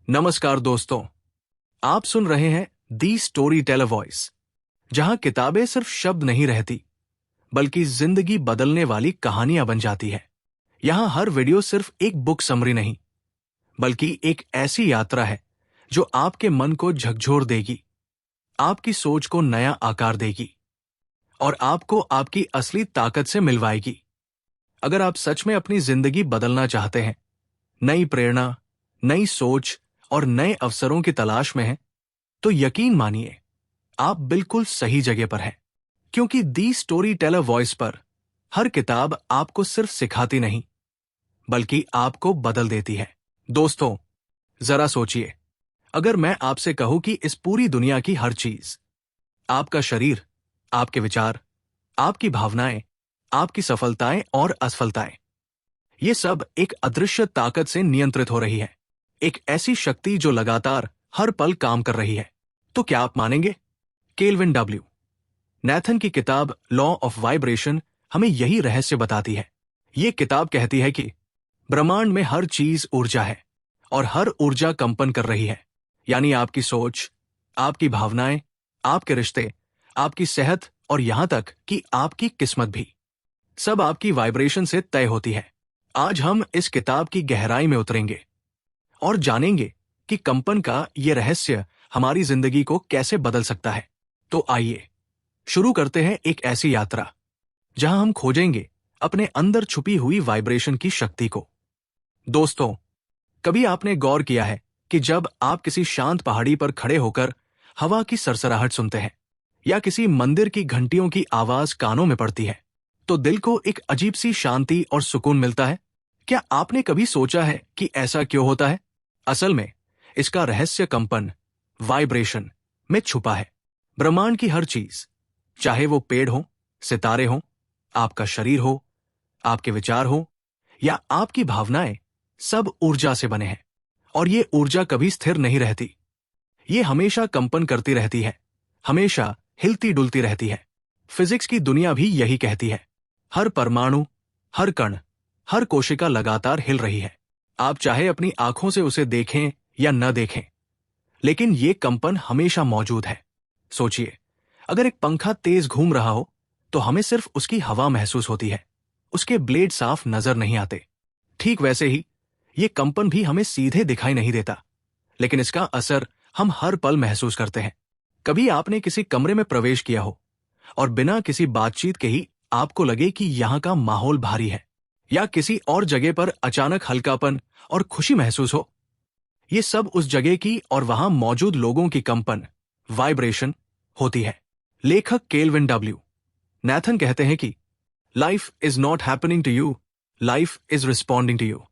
नमस्कार दोस्तों, आप सुन रहे हैं दी स्टोरी टेलर वॉइस, जहां किताबें सिर्फ शब्द नहीं रहती बल्कि जिंदगी बदलने वाली कहानियां बन जाती है। यहां हर वीडियो सिर्फ एक बुक समरी नहीं बल्कि एक ऐसी यात्रा है जो आपके मन को झकझोर देगी, आपकी सोच को नया आकार देगी और आपको आपकी असली ताकत से मिलवाएगी। अगर आप सच में अपनी जिंदगी बदलना चाहते हैं, नई प्रेरणा, नई सोच और नए अवसरों की तलाश में हैं, तो यकीन मानिए आप बिल्कुल सही जगह पर हैं। क्योंकि दी स्टोरी टेलर वॉइस पर हर किताब आपको सिर्फ सिखाती नहीं बल्कि आपको बदल देती है। दोस्तों, जरा सोचिए, अगर मैं आपसे कहूं कि इस पूरी दुनिया की हर चीज, आपका शरीर, आपके विचार, आपकी भावनाएं, आपकी सफलताएं और असफलताएं, ये सब एक अदृश्य ताकत से नियंत्रित हो रही है। एक ऐसी शक्ति जो लगातार हर पल काम कर रही है। तो क्या आप मानेंगे? केल्विन डब्ल्यू नैथन की किताब लॉ ऑफ वाइब्रेशन हमें यही रहस्य बताती है। ये किताब कहती है कि ब्रह्मांड में हर चीज ऊर्जा है और हर ऊर्जा कंपन कर रही है। यानी आपकी सोच, आपकी भावनाएं, आपके रिश्ते, आपकी सेहत और यहां तक कि आपकी किस्मत भी, सब आपकी वाइब्रेशन से तय होती है। आज हम इस किताब की गहराई में उतरेंगे और जानेंगे कि कंपन का ये रहस्य हमारी जिंदगी को कैसे बदल सकता है। तो आइए शुरू करते हैं एक ऐसी यात्रा जहां हम खोजेंगे अपने अंदर छुपी हुई वाइब्रेशन की शक्ति को। दोस्तों, कभी आपने गौर किया है कि जब आप किसी शांत पहाड़ी पर खड़े होकर हवा की सरसराहट सुनते हैं या किसी मंदिर की घंटियों की आवाज कानों में पड़ती है, तो दिल को एक अजीब सी शांति और सुकून मिलता है? क्या आपने कभी सोचा है कि ऐसा क्यों होता है? असल में इसका रहस्य कंपन, वाइब्रेशन में छुपा है। ब्रह्मांड की हर चीज, चाहे वो पेड़ हो, सितारे हो, आपका शरीर हो, आपके विचार हो या आपकी भावनाएं, सब ऊर्जा से बने हैं। और ये ऊर्जा कभी स्थिर नहीं रहती। ये हमेशा कंपन करती रहती है, हमेशा हिलती डुलती रहती है। फिजिक्स की दुनिया भी यही कहती है। हर परमाणु, हर कण, हर कोशिका लगातार हिल रही है। आप चाहे अपनी आंखों से उसे देखें या न देखें, लेकिन ये कंपन हमेशा मौजूद है। सोचिए, अगर एक पंखा तेज घूम रहा हो तो हमें सिर्फ उसकी हवा महसूस होती है, उसके ब्लेड साफ नजर नहीं आते। ठीक वैसे ही ये कंपन भी हमें सीधे दिखाई नहीं देता, लेकिन इसका असर हम हर पल महसूस करते हैं। कभी आपने किसी कमरे में प्रवेश किया हो और बिना किसी बातचीत के ही आपको लगे कि यहां का माहौल भारी है, या किसी और जगह पर अचानक हल्कापन और खुशी महसूस हो। ये सब उस जगह की और वहां मौजूद लोगों की कंपन, वाइब्रेशन होती है। लेखक केल्विन डब्ल्यू नैथन कहते हैं कि life is not happening to you, life is responding to you.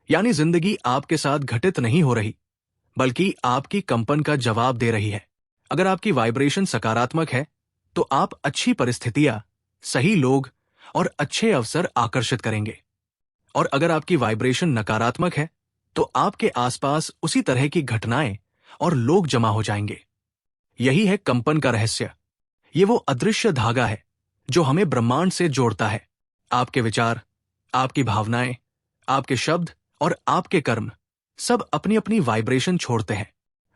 यानी जिंदगी आपके साथ घटित नहीं हो रही बल्कि आपकी कंपन का जवाब दे रही है। अगर आपकी वाइब्रेशन सकारात्मक है तो आप अच्छी परिस्थितियां, सही लोग और अच्छे अवसर आकर्षित करेंगे। और अगर आपकी वाइब्रेशन नकारात्मक है तो आपके आसपास उसी तरह की घटनाएं और लोग जमा हो जाएंगे। यही है कंपन का रहस्य। ये वो अदृश्य धागा है जो हमें ब्रह्मांड से जोड़ता है। आपके विचार, आपकी भावनाएं, आपके शब्द और आपके कर्म, सब अपनी अपनी वाइब्रेशन छोड़ते हैं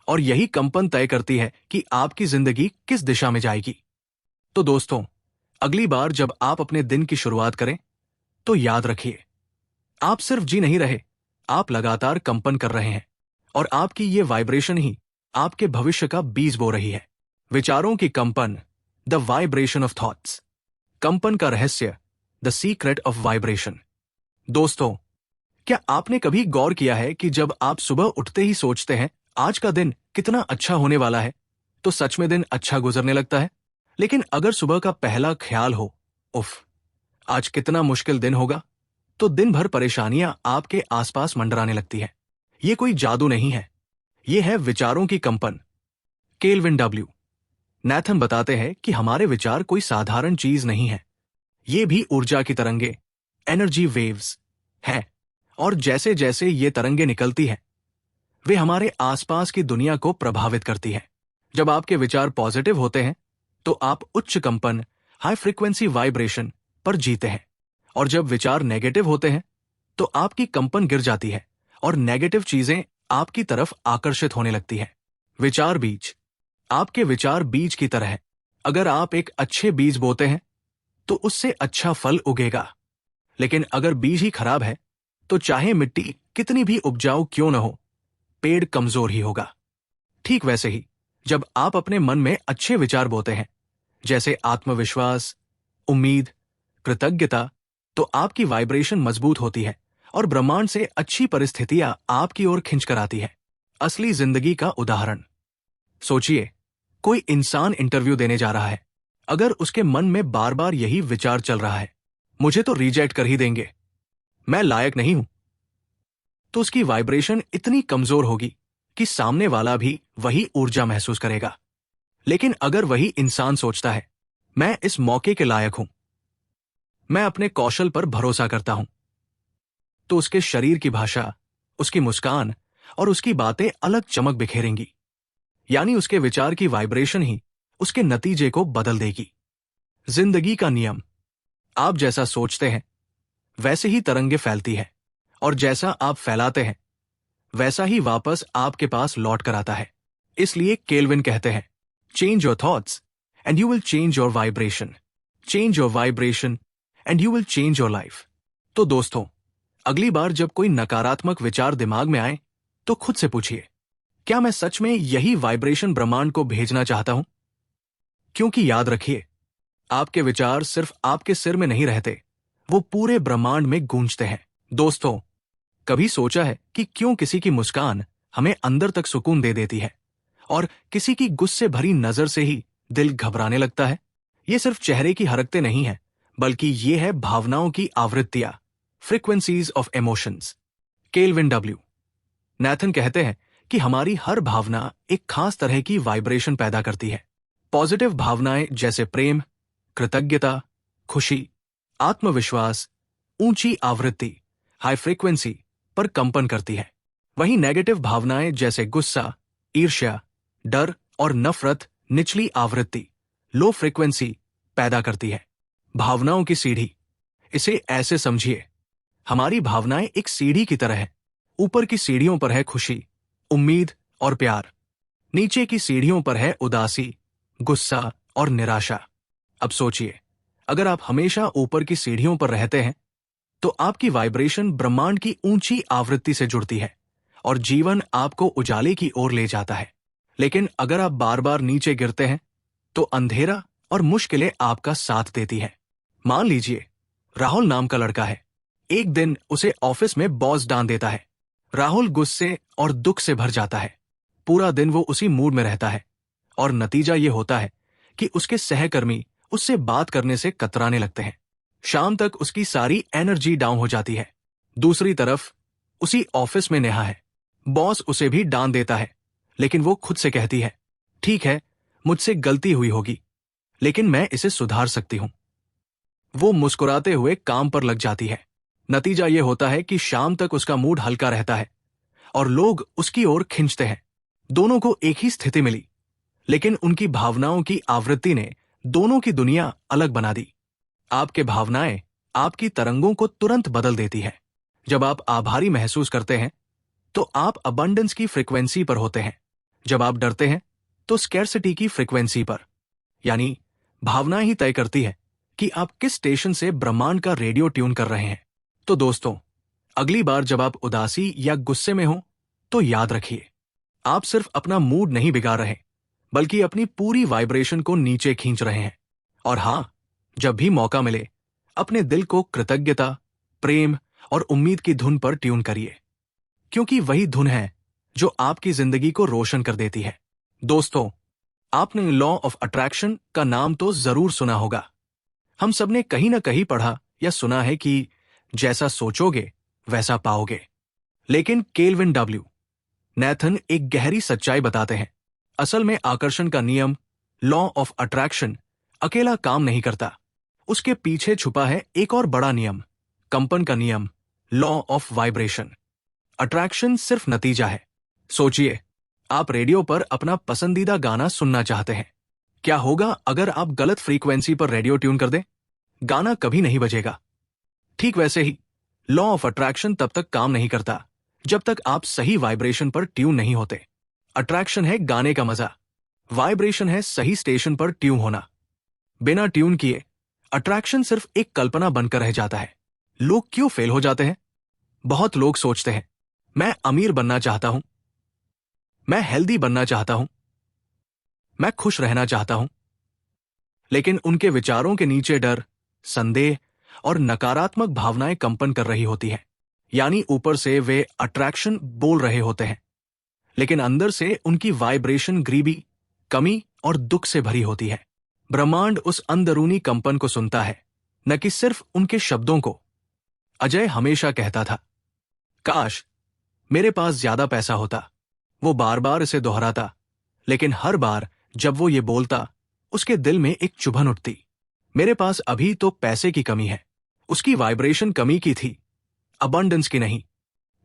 और यही कंपन तय करती है कि आपकी जिंदगी किस दिशा में जाएगी। तो दोस्तों, अगली बार जब आप अपने दिन की शुरुआत करें तो याद रखिए, आप सिर्फ जी नहीं रहे, आप लगातार कंपन कर रहे हैं और आपकी ये वाइब्रेशन ही आपके भविष्य का बीज बो रही है। विचारों की कंपन, द वाइब्रेशन ऑफ थॉट्स। कंपन का रहस्य, द सीक्रेट ऑफ वाइब्रेशन। दोस्तों, क्या आपने कभी गौर किया है कि जब आप सुबह उठते ही सोचते हैं आज का दिन कितना अच्छा होने वाला है, तो सच में दिन अच्छा गुजरने लगता है? लेकिन अगर सुबह का पहला ख्याल हो, उफ, आज कितना मुश्किल दिन होगा, तो दिन भर परेशानियां आपके आसपास मंडराने लगती है। ये कोई जादू नहीं है, ये है विचारों की कंपन। केल्विन डब्ल्यू नैथन बताते हैं कि हमारे विचार कोई साधारण चीज नहीं है, ये भी ऊर्जा की तरंगे, एनर्जी वेव्स है। और जैसे जैसे ये तरंगे निकलती हैं, वे हमारे आसपास की दुनिया को प्रभावित करती है। जब आपके विचार पॉजिटिव होते हैं तो आप उच्च कंपन, हाई फ्रीक्वेंसी वाइब्रेशन पर जीते हैं, और जब विचार नेगेटिव होते हैं तो आपकी कंपन गिर जाती है और नेगेटिव चीजें आपकी तरफ आकर्षित होने लगती है। विचार बीज। आपके विचार बीज की तरह है। अगर आप एक अच्छे बीज बोते हैं तो उससे अच्छा फल उगेगा, लेकिन अगर बीज ही खराब है तो चाहे मिट्टी कितनी भी उपजाऊ क्यों न हो, पेड़ कमजोर ही होगा। ठीक वैसे ही जब आप अपने मन में अच्छे विचार बोते हैं, जैसे आत्मविश्वास, उम्मीद, कृतज्ञता, तो आपकी वाइब्रेशन मजबूत होती है और ब्रह्मांड से अच्छी परिस्थितियां आपकी ओर खिंचकर आती है। असली जिंदगी का उदाहरण सोचिए, कोई इंसान इंटरव्यू देने जा रहा है। अगर उसके मन में बार बार यही विचार चल रहा है, मुझे तो रिजेक्ट कर ही देंगे, मैं लायक नहीं हूं, तो उसकी वाइब्रेशन इतनी कमजोर होगी कि सामने वाला भी वही ऊर्जा महसूस करेगा। लेकिन अगर वही इंसान सोचता है, मैं इस मौके के लायक हूं, मैं अपने कौशल पर भरोसा करता हूं, तो उसके शरीर की भाषा, उसकी मुस्कान और उसकी बातें अलग चमक बिखेरेंगी। यानी उसके विचार की वाइब्रेशन ही उसके नतीजे को बदल देगी। जिंदगी का नियम, आप जैसा सोचते हैं वैसे ही तरंगे फैलती है, और जैसा आप फैलाते हैं वैसा ही वापस आपके पास लौट कर आता है। इसलिए केल्विन कहते हैं, change your thoughts and you will change your vibration, change your vibration and you will change your life. तो दोस्तों, अगली बार जब कोई नकारात्मक विचार दिमाग में आए तो खुद से पूछिए, क्या मैं सच में यही वाइब्रेशन ब्रह्मांड को भेजना चाहता हूं? क्योंकि याद रखिए, आपके विचार सिर्फ आपके सिर में नहीं रहते, वो पूरे ब्रह्मांड में गूंजते हैं। दोस्तों, कभी सोचा है कि क्यों किसी की मुस्कान हमें अंदर तक सुकून दे देती है और किसी की गुस्से भरी नजर से ही दिल घबराने लगता है? ये सिर्फ चेहरे की हरकतें नहीं है, बल्कि ये है भावनाओं की आवृत्तियां, frequencies of emotions. Kelvin W Nathan कहते हैं कि हमारी हर भावना एक खास तरह की वाइब्रेशन पैदा करती है। पॉजिटिव भावनाएं जैसे प्रेम, कृतज्ञता, खुशी, आत्मविश्वास, ऊंची आवृत्ति, हाई फ्रीक्वेंसी पर कंपन करती है। वहीं नेगेटिव भावनाएं जैसे गुस्सा, ईर्ष्या, डर और नफरत निचली आवृत्ति, लो फ्रीक्वेंसी पैदा करती है। भावनाओं की सीढ़ी, इसे ऐसे समझिए, हमारी भावनाएं एक सीढ़ी की तरह है। ऊपर की सीढ़ियों पर है खुशी, उम्मीद और प्यार, नीचे की सीढ़ियों पर है उदासी, गुस्सा और निराशा। अब सोचिए, अगर आप हमेशा ऊपर की सीढ़ियों पर रहते हैं तो आपकी वाइब्रेशन ब्रह्मांड की ऊंची आवृत्ति से जुड़ती है और जीवन आपको उजाले की ओर ले जाता है। लेकिन अगर आप बार बार नीचे गिरते हैं तो अंधेरा और मुश्किलें आपका साथ देती है। मान लीजिए, राहुल नाम का लड़का है। एक दिन उसे ऑफिस में बॉस डांट देता है। राहुल गुस्से और दुख से भर जाता है। पूरा दिन वो उसी मूड में रहता है और नतीजा ये होता है कि उसके सहकर्मी उससे बात करने से कतराने लगते हैं। शाम तक उसकी सारी एनर्जी डाउन हो जाती है। दूसरी तरफ उसी ऑफिस में नेहा है। बॉस उसे भी डांट देता है, लेकिन वो खुद से कहती है, ठीक है, मुझसे गलती हुई होगी, लेकिन मैं इसे सुधार सकती हूं। वो मुस्कुराते हुए काम पर लग जाती है। नतीजा ये होता है कि शाम तक उसका मूड हल्का रहता है और लोग उसकी ओर खिंचते हैं। दोनों को एक ही स्थिति मिली, लेकिन उनकी भावनाओं की आवृत्ति ने दोनों की दुनिया अलग बना दी। आपके भावनाएं आपकी तरंगों को तुरंत बदल देती है। जब आप आभारी महसूस करते हैं तो आप अबंडेंस की फ्रीक्वेंसी पर होते हैं। जब आप डरते हैं तो स्कैर्सिटी की फ्रीक्वेंसी पर। यानी भावनाएं ही तय करती है कि आप किस स्टेशन से ब्रह्मांड का रेडियो ट्यून कर रहे हैं। तो दोस्तों, अगली बार जब आप उदासी या गुस्से में हो तो याद रखिए, आप सिर्फ अपना मूड नहीं बिगाड़ रहे, बल्कि अपनी पूरी वाइब्रेशन को नीचे खींच रहे हैं। और हां, जब भी मौका मिले, अपने दिल को कृतज्ञता, प्रेम और उम्मीद की धुन पर ट्यून करिए, क्योंकि वही धुन है जो आपकी जिंदगी को रोशन कर देती है। दोस्तों, आपने लॉ ऑफ अट्रैक्शन का नाम तो जरूर सुना होगा। हम सबने कहीं ना कहीं पढ़ा या सुना है कि जैसा सोचोगे वैसा पाओगे। लेकिन केल्विन डब्ल्यू नैथन एक गहरी सच्चाई बताते हैं। असल में आकर्षण का नियम, लॉ ऑफ अट्रैक्शन, अकेला काम नहीं करता। उसके पीछे छुपा है एक और बड़ा नियम, कंपन का नियम, लॉ ऑफ वाइब्रेशन। अट्रैक्शन सिर्फ नतीजा है। सोचिए, आप रेडियो पर अपना पसंदीदा गाना सुनना चाहते हैं। क्या होगा अगर आप गलत फ्रीक्वेंसी पर रेडियो ट्यून कर दें? गाना कभी नहीं बजेगा। ठीक वैसे ही लॉ ऑफ अट्रैक्शन तब तक काम नहीं करता जब तक आप सही वाइब्रेशन पर ट्यून नहीं होते। अट्रैक्शन है गाने का मजा, वाइब्रेशन है सही स्टेशन पर ट्यून होना। बिना ट्यून किए अट्रैक्शन सिर्फ एक कल्पना बनकर रह जाता है। लोग क्यों फेल हो जाते हैं? बहुत लोग सोचते हैं, मैं अमीर बनना चाहता हूं, मैं हेल्दी बनना चाहता हूं, मैं खुश रहना चाहता हूं, लेकिन उनके विचारों के नीचे डर, संदेह और नकारात्मक भावनाएं कंपन कर रही होती हैं। यानी ऊपर से वे अट्रैक्शन बोल रहे होते हैं, लेकिन अंदर से उनकी वाइब्रेशन गरीबी, कमी और दुख से भरी होती है। ब्रह्मांड उस अंदरूनी कंपन को सुनता है, न कि सिर्फ उनके शब्दों को। अजय हमेशा कहता था, काश मेरे पास ज्यादा पैसा होता। वो बार बार इसे दोहराता, लेकिन हर बार जब वो ये बोलता, उसके दिल में एक चुभन उठती। मेरे पास अभी तो पैसे की कमी है। उसकी वाइब्रेशन कमी की थी, अबंडेंस की नहीं।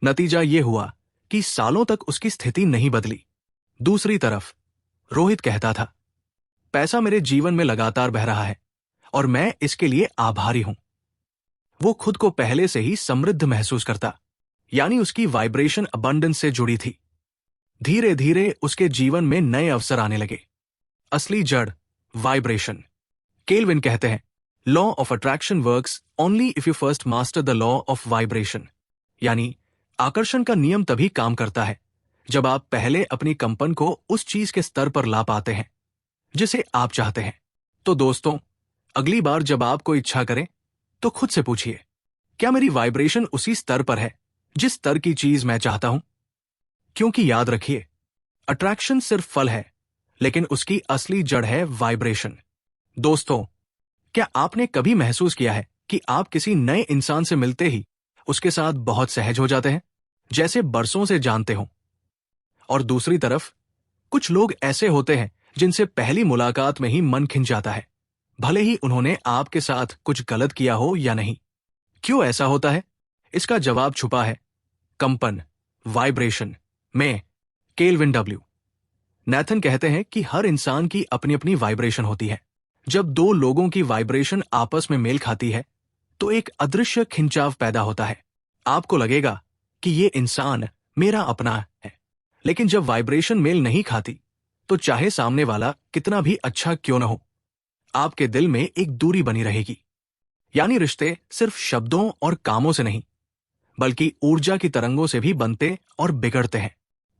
नतीजा ये हुआ कि सालों तक उसकी स्थिति नहीं बदली। दूसरी तरफ रोहित कहता था, पैसा मेरे जीवन में लगातार बह रहा है और मैं इसके लिए आभारी हूं। वो खुद को पहले से ही समृद्ध महसूस करता, यानी उसकी वाइब्रेशन अबंडेंस से जुड़ी थी। धीरे धीरे उसके जीवन में नए अवसर आने लगे। असली जड़ वाइब्रेशन। केल्विन कहते हैं, law of attraction works only if you first master the law of vibration. यानी आकर्षण का नियम तभी काम करता है जब आप पहले अपनी कंपन को उस चीज के स्तर पर ला पाते हैं जिसे आप चाहते हैं। तो दोस्तों, अगली बार जब आप कोई इच्छा करें तो खुद से पूछिए, क्या मेरी वाइब्रेशन उसी स्तर पर है जिस स्तर की चीज मैं चाहता हूं? क्योंकि याद रखिए, अट्रैक्शन सिर्फ फल है, लेकिन उसकी असली जड़ है वाइब्रेशन। दोस्तों, क्या आपने कभी महसूस किया है कि आप किसी नए इंसान से मिलते ही उसके साथ बहुत सहज हो जाते हैं, जैसे बरसों से जानते हो? और दूसरी तरफ कुछ लोग ऐसे होते हैं जिनसे पहली मुलाकात में ही मन खिंच जाता है, भले ही उन्होंने आपके साथ कुछ गलत किया हो या नहीं। क्यों ऐसा होता है? इसका जवाब छुपा है कंपन, वाइब्रेशन में। केल्विन डब्ल्यू नैथन कहते हैं कि हर इंसान की अपनी अपनी वाइब्रेशन होती है। जब दो लोगों की वाइब्रेशन आपस में मेल खाती है तो एक अदृश्य खिंचाव पैदा होता है। आपको लगेगा कि ये इंसान मेरा अपना है, लेकिन जब वाइब्रेशन मेल नहीं खाती तो चाहे सामने वाला कितना भी अच्छा क्यों न हो, आपके दिल में एक दूरी बनी रहेगी। यानी रिश्ते सिर्फ शब्दों और कामों से नहीं, बल्कि ऊर्जा की तरंगों से भी बनते और बिगड़ते हैं।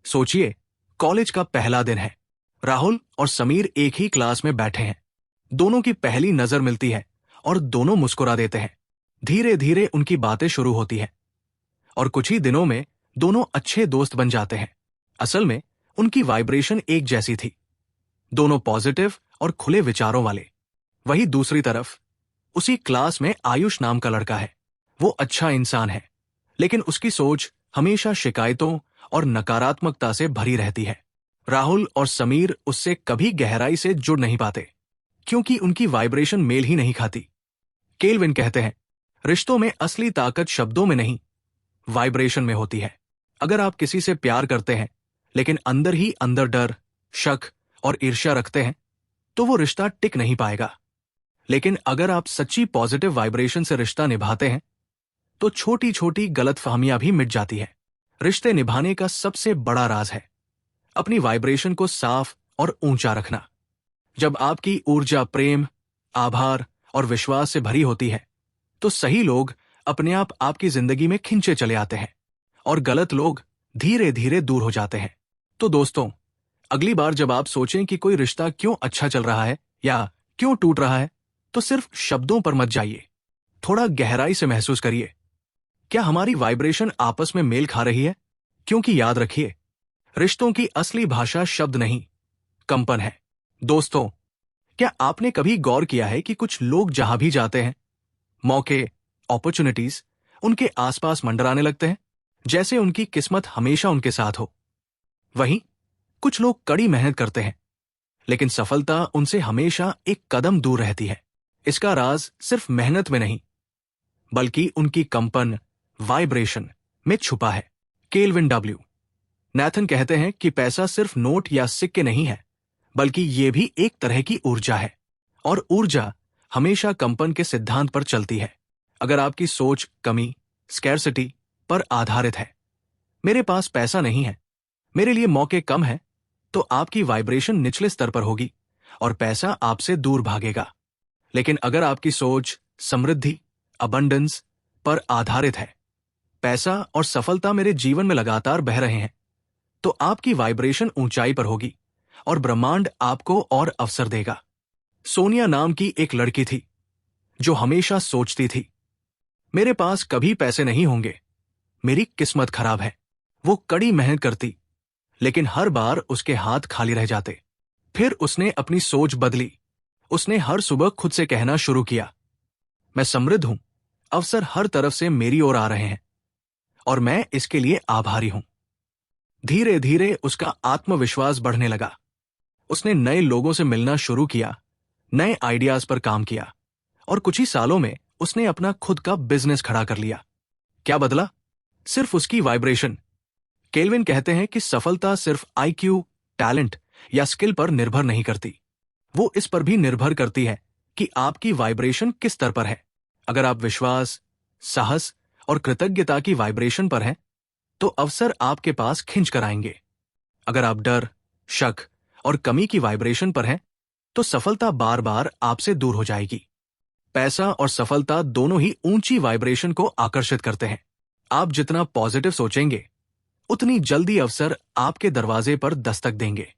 सोचिए, कॉलेज का पहला दिन है। राहुल और समीर एक ही क्लास में बैठे हैं। दोनों की पहली नजर मिलती है और दोनों मुस्कुरा देते हैं। धीरे धीरे उनकी बातें शुरू होती हैं और कुछ ही दिनों में दोनों अच्छे दोस्त बन जाते हैं। असल में उनकी वाइब्रेशन एक जैसी थी, दोनों पॉजिटिव और खुले विचारों वाले। वही दूसरी तरफ उसी क्लास में आयुष नाम का लड़का है। वो अच्छा इंसान है, लेकिन उसकी सोच हमेशा शिकायतों और नकारात्मकता से भरी रहती है। राहुल और समीर उससे कभी गहराई से जुड़ नहीं पाते, क्योंकि उनकी वाइब्रेशन मेल ही नहीं खाती। केल्विन कहते हैं, रिश्तों में असली ताकत शब्दों में नहीं, वाइब्रेशन में होती है। अगर आप किसी से प्यार करते हैं लेकिन अंदर ही अंदर डर, शक और ईर्ष्या रखते हैं, तो वो रिश्ता टिक नहीं पाएगा। लेकिन अगर आप सच्ची पॉजिटिव वाइब्रेशन से रिश्ता निभाते हैं तो छोटी छोटी गलतफहमियां भी मिट जाती है। रिश्ते निभाने का सबसे बड़ा राज है अपनी वाइब्रेशन को साफ और ऊंचा रखना। जब आपकी ऊर्जा प्रेम, आभार और विश्वास से भरी होती है तो सही लोग अपने आप आपकी जिंदगी में खिंचे चले आते हैं और गलत लोग धीरे धीरे दूर हो जाते हैं। तो दोस्तों, अगली बार जब आप सोचें कि कोई रिश्ता क्यों अच्छा चल रहा है या क्यों टूट रहा है, तो सिर्फ शब्दों पर मत जाइए। थोड़ा गहराई से महसूस करिए, क्या हमारी वाइब्रेशन आपस में मेल खा रही है? क्योंकि याद रखिए, रिश्तों की असली भाषा शब्द नहीं, कंपन है। दोस्तों, क्या आपने कभी गौर किया है कि कुछ लोग जहां भी जाते हैं, मौके, अपॉर्चुनिटीज उनके आसपास मंडराने लगते हैं, जैसे उनकी किस्मत हमेशा उनके साथ हो। वहीं कुछ लोग कड़ी मेहनत करते हैं, लेकिन सफलता उनसे हमेशा एक कदम दूर रहती है। इसका राज सिर्फ मेहनत में नहीं, बल्कि उनकी कंपन, वाइब्रेशन में छुपा है। केल्विन डब्ल्यू नैथन कहते हैं कि पैसा सिर्फ नोट या सिक्के नहीं है, बल्कि ये भी एक तरह की ऊर्जा है, और ऊर्जा हमेशा कंपन के सिद्धांत पर चलती है। अगर आपकी सोच कमी, स्कैर्सिटी पर आधारित है, मेरे पास पैसा नहीं है, मेरे लिए मौके कम हैं, तो आपकी वाइब्रेशन निचले स्तर पर होगी और पैसा आपसे दूर भागेगा। लेकिन अगर आपकी सोच समृद्धि, अबंडेंस पर आधारित है, पैसा और सफलता मेरे जीवन में लगातार बह रहे हैं, तो आपकी वाइब्रेशन ऊंचाई पर होगी और ब्रह्मांड आपको और अवसर देगा। सोनिया नाम की एक लड़की थी जो हमेशा सोचती थी, मेरे पास कभी पैसे नहीं होंगे, मेरी किस्मत खराब है। वो कड़ी मेहनत करती, लेकिन हर बार उसके हाथ खाली रह जाते। फिर उसने अपनी सोच बदली। उसने हर सुबह खुद से कहना शुरू किया, मैं समृद्ध हूं, अवसर हर तरफ से मेरी ओर आ रहे हैं और मैं इसके लिए आभारी हूं। धीरे धीरे उसका आत्मविश्वास बढ़ने लगा। उसने नए लोगों से मिलना शुरू किया, नए आइडियाज पर काम किया और कुछ ही सालों में उसने अपना खुद का बिजनेस खड़ा कर लिया। क्या बदला? सिर्फ उसकी वाइब्रेशन। केल्विन कहते हैं कि सफलता सिर्फ आईक्यू, टैलेंट या स्किल पर निर्भर नहीं करती, वो इस पर भी निर्भर करती है कि आपकी वाइब्रेशन किस स्तर पर है। अगर आप विश्वास, साहस और कृतज्ञता की वाइब्रेशन पर हैं, तो अवसर आपके पास खिंच कर आएंगे। अगर आप डर, शक और कमी की वाइब्रेशन पर हैं, तो सफलता बार बार आपसे दूर हो जाएगी। पैसा और सफलता दोनों ही ऊंची वाइब्रेशन को आकर्षित करते हैं। आप जितना पॉजिटिव सोचेंगे, उतनी जल्दी अवसर आपके दरवाजे पर दस्तक देंगे।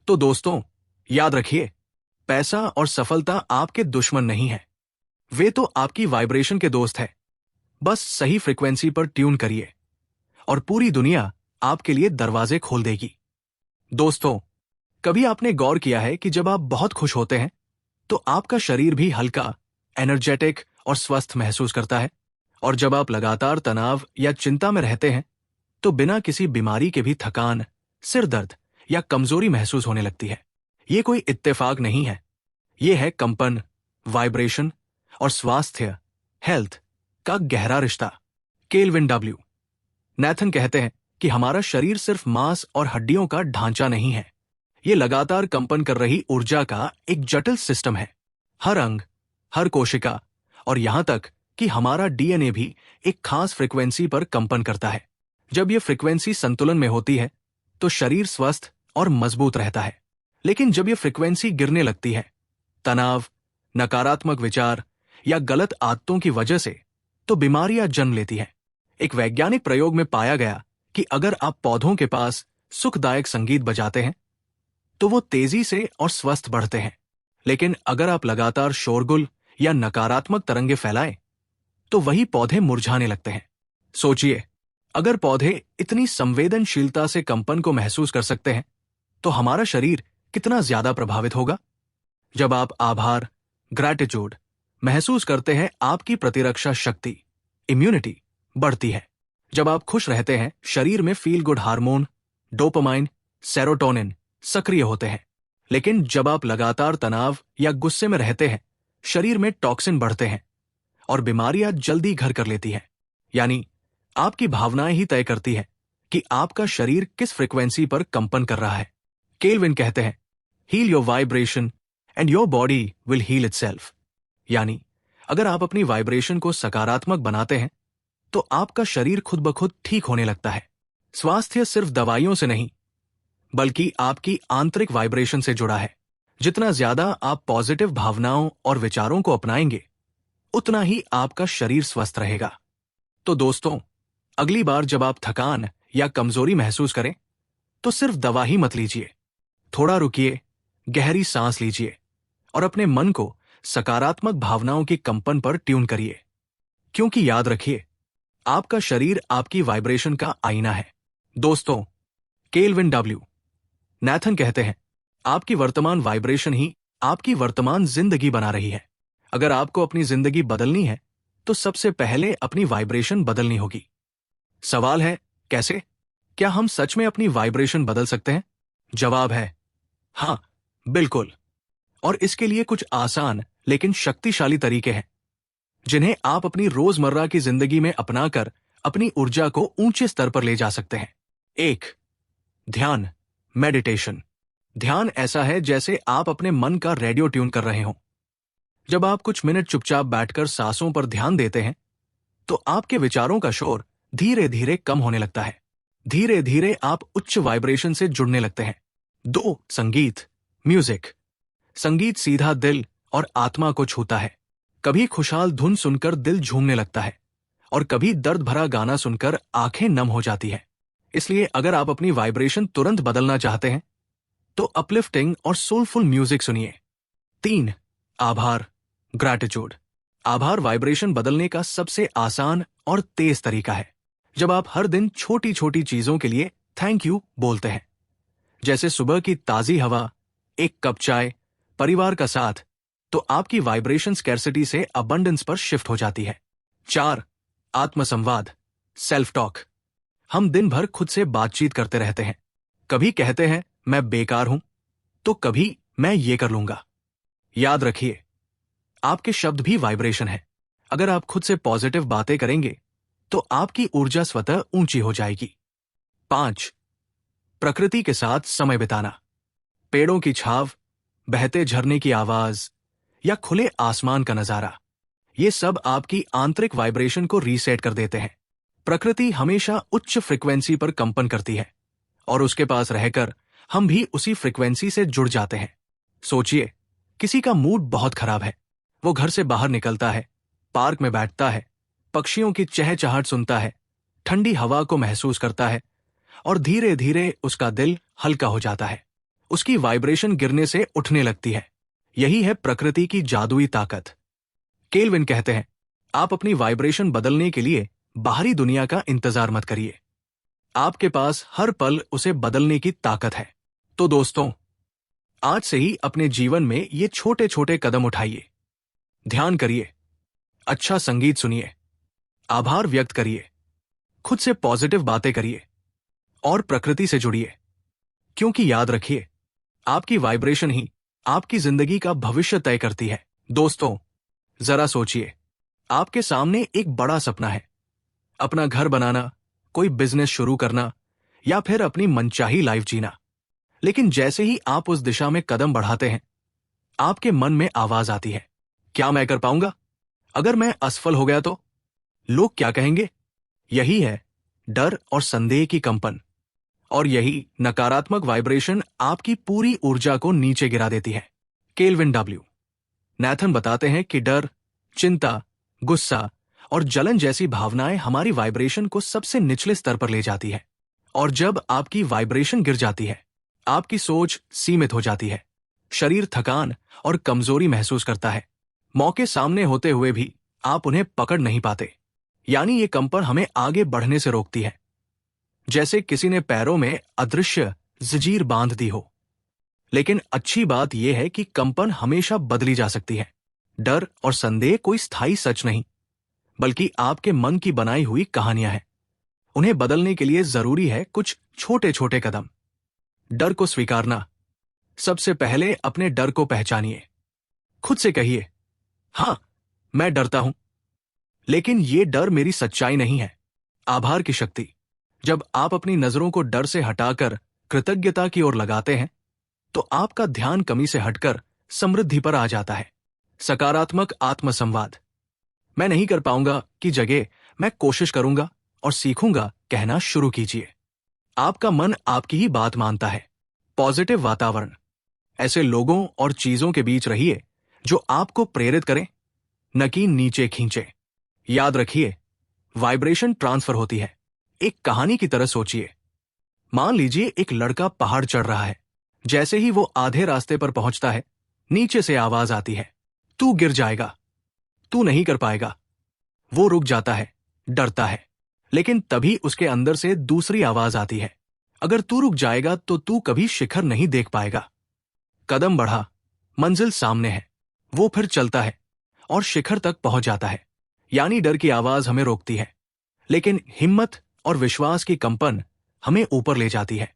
तो दोस्तों, याद रखिए, पैसा और सफलता आपके दुश्मन नहीं है, वे तो आपकी वाइब्रेशन के दोस्त हैं। बस सही फ्रीक्वेंसी पर ट्यून करिए और पूरी दुनिया आपके लिए दरवाजे खोल देगी। दोस्तों, कभी आपने गौर किया है कि जब आप बहुत खुश होते हैं, तो आपका शरीर भी हल्का, एनर्जेटिक और स्वस्थ महसूस करता है, और जब आप लगातार तनाव या चिंता में रहते हैं, तो बिना किसी बीमारी के भी थकान, सिर दर्द या कमजोरी महसूस होने लगती है। ये कोई इत्तेफाक नहीं है, ये है कंपन, वाइब्रेशन और स्वास्थ्य, हेल्थ का गहरा रिश्ता। केल्विन डब्ल्यू नैथन कहते हैं कि हमारा शरीर सिर्फ मांस और हड्डियों का ढांचा नहीं है, ये लगातार कंपन कर रही ऊर्जा का एक जटिल सिस्टम है। हर अंग, हर कोशिका और यहां तक कि हमारा डीएनए भी एक खास फ्रीक्वेंसी पर कंपन करता है। जब यह फ्रीक्वेंसी संतुलन में होती है, तो शरीर स्वस्थ और मजबूत रहता है। लेकिन जब यह फ्रीक्वेंसी गिरने लगती है, तनाव, नकारात्मक विचार या गलत आदतों की वजह से, तो बीमारियां जन्म लेती हैं। एक वैज्ञानिक प्रयोग में पाया गया कि अगर आप पौधों के पास सुखदायक संगीत बजाते हैं, तो वो तेजी से और स्वस्थ बढ़ते हैं। लेकिन अगर आप लगातार शोरगुल या नकारात्मक तरंगे फैलाएं, तो वही पौधे मुरझाने लगते हैं। सोचिए, अगर पौधे इतनी संवेदनशीलता से कंपन को महसूस कर सकते हैं, तो हमारा शरीर कितना ज्यादा प्रभावित होगा। जब आप आभार, ग्रैटिट्यूड महसूस करते हैं, आपकी प्रतिरक्षा शक्ति, इम्यूनिटी बढ़ती है। जब आप खुश रहते हैं, शरीर में feel good hormone, dopamine, serotonin सक्रिय होते हैं। लेकिन जब आप लगातार तनाव या गुस्से में रहते हैं, शरीर में टॉक्सिन बढ़ते हैं और बीमारियां जल्दी घर कर लेती हैं। यानी आपकी भावनाएं ही तय करती हैं कि आपका शरीर किस फ्रीक्वेंसी पर कंपन कर रहा है। केल्विन कहते हैं, heal your vibration and your body will heal itself. यानी अगर आप अपनी वाइब्रेशन को सकारात्मक बनाते हैं, तो आपका शरीर खुद ब खुद ठीक होने लगता है। स्वास्थ्य सिर्फ दवाइयों से नहीं, बल्कि आपकी आंतरिक वाइब्रेशन से जुड़ा है। जितना ज्यादा आप पॉजिटिव भावनाओं और विचारों को अपनाएंगे, उतना ही आपका शरीर स्वस्थ रहेगा। तो दोस्तों, अगली बार जब आप थकान या कमजोरी महसूस करें, तो सिर्फ दवा ही मत लीजिए। थोड़ा रुकिए, गहरी सांस लीजिए और अपने मन को सकारात्मक भावनाओं की कंपन पर ट्यून करिए। क्योंकि याद रखिए, आपका शरीर आपकी वाइब्रेशन का आईना है। दोस्तों, केल्विन डब्ल्यू नैथन कहते हैं, आपकी वर्तमान वाइब्रेशन ही आपकी वर्तमान जिंदगी बना रही है। अगर आपको अपनी जिंदगी बदलनी है, तो सबसे पहले अपनी वाइब्रेशन बदलनी होगी। सवाल है, कैसे? क्या हम सच में अपनी वाइब्रेशन बदल सकते हैं? जवाब है हां, बिल्कुल। और इसके लिए कुछ आसान लेकिन शक्तिशाली तरीके हैं, जिन्हें आप अपनी रोजमर्रा की जिंदगी में अपनाकर अपनी ऊर्जा को ऊंचे स्तर पर ले जा सकते हैं। 1. ध्यान, मेडिटेशन। ध्यान ऐसा है जैसे आप अपने मन का रेडियो ट्यून कर रहे हो। जब आप कुछ मिनट चुपचाप बैठकर सांसों पर ध्यान देते हैं, तो आपके विचारों का शोर धीरे धीरे कम होने लगता है। धीरे धीरे आप उच्च वाइब्रेशन से जुड़ने लगते हैं। 2. संगीत, म्यूजिक। संगीत सीधा दिल और आत्मा को छूता है। कभी खुशहाल धुन सुनकर दिल झूमने लगता है और कभी दर्द भरा गाना सुनकर आंखें नम हो जाती है। इसलिए अगर आप अपनी वाइब्रेशन तुरंत बदलना चाहते हैं तो अपलिफ्टिंग और सोलफुल म्यूजिक सुनिए। 3. आभार, ग्रैटिट्यूड। आभार वाइब्रेशन बदलने का सबसे आसान और तेज तरीका है। जब आप हर दिन छोटी छोटी चीजों के लिए थैंक यू बोलते हैं, जैसे सुबह की ताजी हवा, एक कप चाय, परिवार का साथ, तो आपकी वाइब्रेशन स्कैर्सिटी से अबंडेंस पर शिफ्ट हो जाती है। 4. आत्मसंवाद, सेल्फ टॉक। हम दिन भर खुद से बातचीत करते रहते हैं। कभी कहते हैं मैं बेकार हूं, तो कभी मैं ये कर लूंगा। याद रखिए, आपके शब्द भी वाइब्रेशन है। अगर आप खुद से पॉजिटिव बातें करेंगे तो आपकी ऊर्जा स्वतः ऊंची हो जाएगी। 5. प्रकृति के साथ समय बिताना। पेड़ों की छाव, बहते झरने की आवाज या खुले आसमान का नजारा, ये सब आपकी आंतरिक वाइब्रेशन को रीसेट कर देते हैं। प्रकृति हमेशा उच्च फ्रिक्वेंसी पर कंपन करती है और उसके पास रहकर हम भी उसी फ्रिक्वेंसी से जुड़ जाते हैं। सोचिए, किसी का मूड बहुत खराब है, वो घर से बाहर निकलता है, पार्क में बैठता है, पक्षियों की चहचहाट सुनता है, ठंडी हवा को महसूस करता है और धीरे धीरे उसका दिल हल्का हो जाता है। उसकी वाइब्रेशन गिरने से उठने लगती है। यही है प्रकृति की जादुई ताकत। केल्विन कहते हैं, आप अपनी वाइब्रेशन बदलने के लिए बाहरी दुनिया का इंतजार मत करिए, आपके पास हर पल उसे बदलने की ताकत है। तो दोस्तों, आज से ही अपने जीवन में ये छोटे छोटे कदम उठाइए। ध्यान करिए, अच्छा संगीत सुनिए, आभार व्यक्त करिए, खुद से पॉजिटिव बातें करिए और प्रकृति से जुड़िए। क्योंकि याद रखिए, आपकी वाइब्रेशन ही आपकी जिंदगी का भविष्य तय करती है। दोस्तों, जरा सोचिए, आपके सामने एक बड़ा सपना है, अपना घर बनाना, कोई बिजनेस शुरू करना या फिर अपनी मनचाही लाइफ जीना। लेकिन जैसे ही आप उस दिशा में कदम बढ़ाते हैं, आपके मन में आवाज आती है, क्या मैं कर पाऊंगा? अगर मैं असफल हो गया तो? लोग क्या कहेंगे? यही है डर और संदेह की कंपन, और यही नकारात्मक वाइब्रेशन आपकी पूरी ऊर्जा को नीचे गिरा देती है। केल्विन डब्ल्यू नैथन बताते हैं कि डर, चिंता, गुस्सा और जलन जैसी भावनाएं हमारी वाइब्रेशन को सबसे निचले स्तर पर ले जाती है। और जब आपकी वाइब्रेशन गिर जाती है, आपकी सोच सीमित हो जाती है, शरीर थकान और कमजोरी महसूस करता है, मौके सामने होते हुए भी आप उन्हें पकड़ नहीं पाते। यानी ये कंपन हमें आगे बढ़ने से रोकती है, जैसे किसी ने पैरों में अदृश्य जंजीर बांध दी हो। लेकिन अच्छी बात यह है कि कंपन हमेशा बदली जा सकती है। डर और संदेह कोई स्थायी सच नहीं, बल्कि आपके मन की बनाई हुई कहानियां हैं। उन्हें बदलने के लिए जरूरी है कुछ छोटे छोटे कदम। डर को स्वीकारना। सबसे पहले अपने डर को पहचानिए। खुद से कहिए, हां, मैं डरता हूं, लेकिन ये डर मेरी सच्चाई नहीं है। आभार की शक्ति। जब आप अपनी नजरों को डर से हटाकर कृतज्ञता की ओर लगाते हैं, तो आपका ध्यान कमी से हटकर समृद्धि पर आ जाता है। सकारात्मक आत्मसंवाद। मैं नहीं कर पाऊंगा की जगह मैं कोशिश करूंगा और सीखूंगा कहना शुरू कीजिए। आपका मन आपकी ही बात मानता है। पॉजिटिव वातावरण। ऐसे लोगों और चीजों के बीच रहिए जो आपको प्रेरित करें, न कि नीचे खींचे। याद रखिए, वाइब्रेशन ट्रांसफर होती है। एक कहानी की तरह सोचिए। मान लीजिए एक लड़का पहाड़ चढ़ रहा है। जैसे ही वो आधे रास्ते पर पहुंचता है, नीचे से आवाज आती है, तू गिर जाएगा, तू नहीं कर पाएगा। वो रुक जाता है, डरता है, लेकिन तभी उसके अंदर से दूसरी आवाज आती है, अगर तू रुक जाएगा तो तू कभी शिखर नहीं देख पाएगा। कदम बढ़ा, मंजिल सामने है। वो फिर चलता है और शिखर तक पहुंच जाता है। यानी डर की आवाज हमें रोकती है, लेकिन हिम्मत और विश्वास की कंपन हमें ऊपर ले जाती है।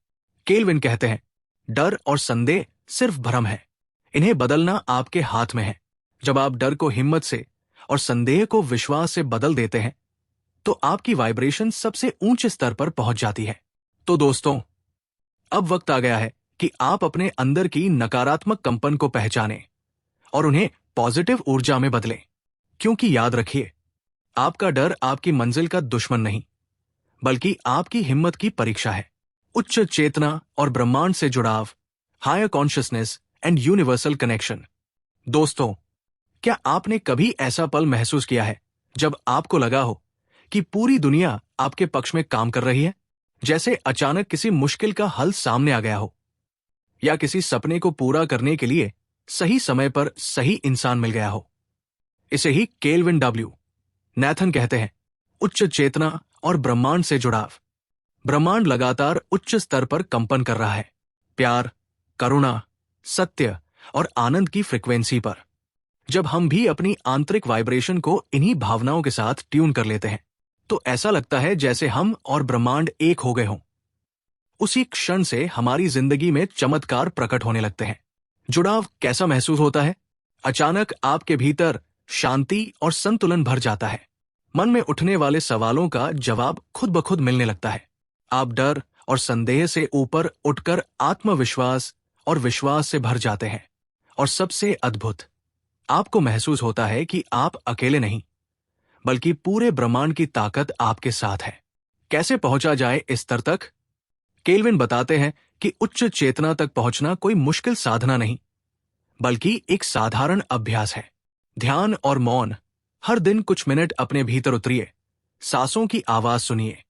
केल्विन कहते हैं, डर और संदेह सिर्फ भ्रम है, इन्हें बदलना आपके हाथ में है। जब आप डर को हिम्मत से और संदेह को विश्वास से बदल देते हैं, तो आपकी वाइब्रेशन सबसे ऊंचे स्तर पर पहुंच जाती है। तो दोस्तों, अब वक्त आ गया है कि आप अपने अंदर की नकारात्मक कंपन को पहचानें और उन्हें पॉजिटिव ऊर्जा में बदलें। क्योंकि याद रखिए, आपका डर आपकी मंजिल का दुश्मन नहीं, बल्कि आपकी हिम्मत की परीक्षा है। उच्च चेतना और ब्रह्मांड से जुड़ाव, higher consciousness and universal connection. दोस्तों, क्या आपने कभी ऐसा पल महसूस किया है जब आपको लगा हो कि पूरी दुनिया आपके पक्ष में काम कर रही है? जैसे अचानक किसी मुश्किल का हल सामने आ गया हो, या किसी सपने को पूरा करने के लिए सही समय पर सही इंसान मिल गया हो। इसे ही केल्विन डब्ल्यू नैथन कहते हैं, उच्च चेतना और ब्रह्मांड से जुड़ाव। ब्रह्मांड लगातार उच्च स्तर पर कंपन कर रहा है, प्यार, करुणा, सत्य और आनंद की फ्रिक्वेंसी पर। जब हम भी अपनी आंतरिक वाइब्रेशन को इन्हीं भावनाओं के साथ ट्यून कर लेते हैं, तो ऐसा लगता है जैसे हम और ब्रह्मांड एक हो गए हों। उसी क्षण से हमारी जिंदगी में चमत्कार प्रकट होने लगते हैं। जुड़ाव कैसा महसूस होता है? अचानक आपके भीतर शांति और संतुलन भर जाता है। मन में उठने वाले सवालों का जवाब खुद ब खुद मिलने लगता है। आप डर और संदेह से ऊपर उठकर आत्मविश्वास और विश्वास से भर जाते हैं। और सबसे अद्भुत, आपको महसूस होता है कि आप अकेले नहीं, बल्कि पूरे ब्रह्मांड की ताकत आपके साथ है। कैसे पहुंचा जाए इस स्तर तक? केल्विन बताते हैं कि उच्च चेतना तक पहुंचना कोई मुश्किल साधना नहीं, बल्कि एक साधारण अभ्यास है। ध्यान और मौन। हर दिन कुछ मिनट अपने भीतर उतरिए, सांसों की आवाज सुनिए।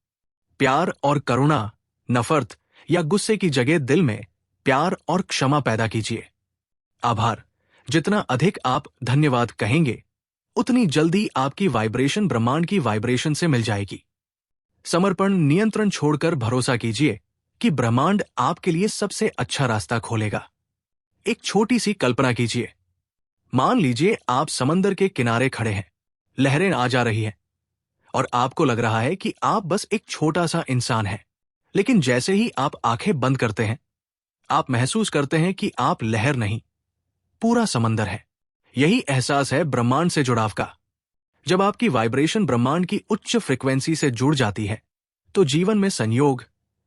प्यार और करुणा, नफरत या गुस्से की जगह दिल में प्यार और क्षमा पैदा कीजिए। आभार। जितना अधिक आप धन्यवाद कहेंगे, उतनी जल्दी आपकी वाइब्रेशन ब्रह्मांड की वाइब्रेशन से मिल जाएगी। समर्पण। नियंत्रण छोड़कर भरोसा कीजिए कि ब्रह्मांड आपके लिए सबसे अच्छा रास्ता खोलेगा। एक छोटी सी कल्पना कीजिए। मान लीजिए आप समंदर के किनारे खड़े हैं, लहरें आ जा रही हैं, और आपको लग रहा है कि आप बस एक छोटा सा इंसान हैं। लेकिन जैसे ही आप आंखें बंद करते हैं, आप महसूस करते हैं कि आप लहर नहीं, पूरा समंदर है। यही एहसास है ब्रह्मांड से जुड़ाव का। जब आपकी वाइब्रेशन ब्रह्मांड की उच्च फ्रिक्वेंसी से जुड़ जाती है, तो जीवन में संयोग,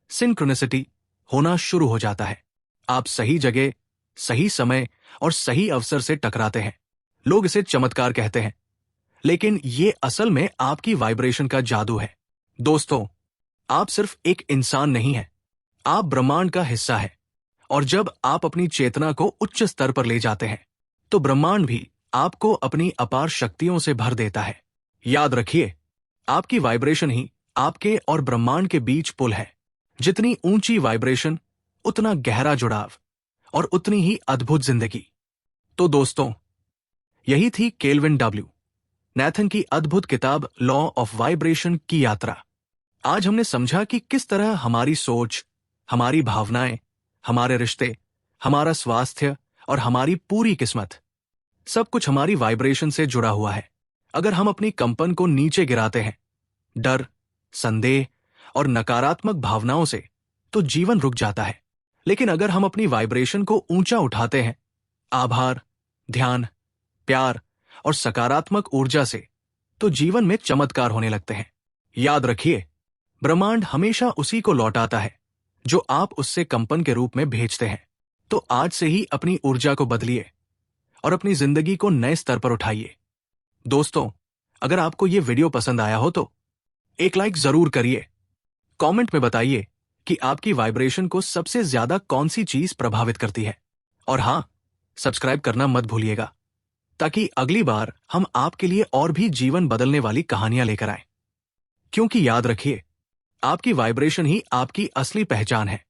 सिंक्रोनिसिटी होना शुरू हो जाता है। आप सही जगह, सही समय और सही अवसर से टकराते हैं। लोग इसे चमत्कार कहते हैं, लेकिन ये असल में आपकी वाइब्रेशन का जादू है। दोस्तों, आप सिर्फ एक इंसान नहीं हैं, आप ब्रह्मांड का हिस्सा हैं। और जब आप अपनी चेतना को उच्च स्तर पर ले जाते हैं, तो ब्रह्मांड भी आपको अपनी अपार शक्तियों से भर देता है। याद रखिए, आपकी वाइब्रेशन ही आपके और ब्रह्मांड के बीच पुल है। जितनी ऊंची वाइब्रेशन, उतना गहरा जुड़ाव और उतनी ही अद्भुत जिंदगी। तो दोस्तों, यही थी केल्विन डब्ल्यू नैथन की अद्भुत किताब लॉ ऑफ वाइब्रेशन की यात्रा। आज हमने समझा कि किस तरह हमारी सोच, हमारी भावनाएं, हमारे रिश्ते, हमारा स्वास्थ्य और हमारी पूरी किस्मत, सब कुछ हमारी वाइब्रेशन से जुड़ा हुआ है। अगर हम अपनी कंपन को नीचे गिराते हैं, डर, संदेह और नकारात्मक भावनाओं से, तो जीवन रुक जाता है। लेकिन अगर हम अपनी वाइब्रेशन को ऊंचा उठाते हैं, आभार, ध्यान, प्यार और सकारात्मक ऊर्जा से, तो जीवन में चमत्कार होने लगते हैं। याद रखिए, ब्रह्मांड हमेशा उसी को लौटाता है जो आप उससे कंपन के रूप में भेजते हैं। तो आज से ही अपनी ऊर्जा को बदलिए और अपनी जिंदगी को नए स्तर पर उठाइए। दोस्तों, अगर आपको ये वीडियो पसंद आया हो तो एक लाइक जरूर करिए। कमेंट में बताइए कि आपकी वाइब्रेशन को सबसे ज्यादा कौन सी चीज प्रभावित करती है। और हां, सब्सक्राइब करना मत भूलिएगा, ताकि अगली बार हम आपके लिए और भी जीवन बदलने वाली कहानियां लेकर आएं। क्योंकि याद रखिए, आपकी वाइब्रेशन ही आपकी असली पहचान है।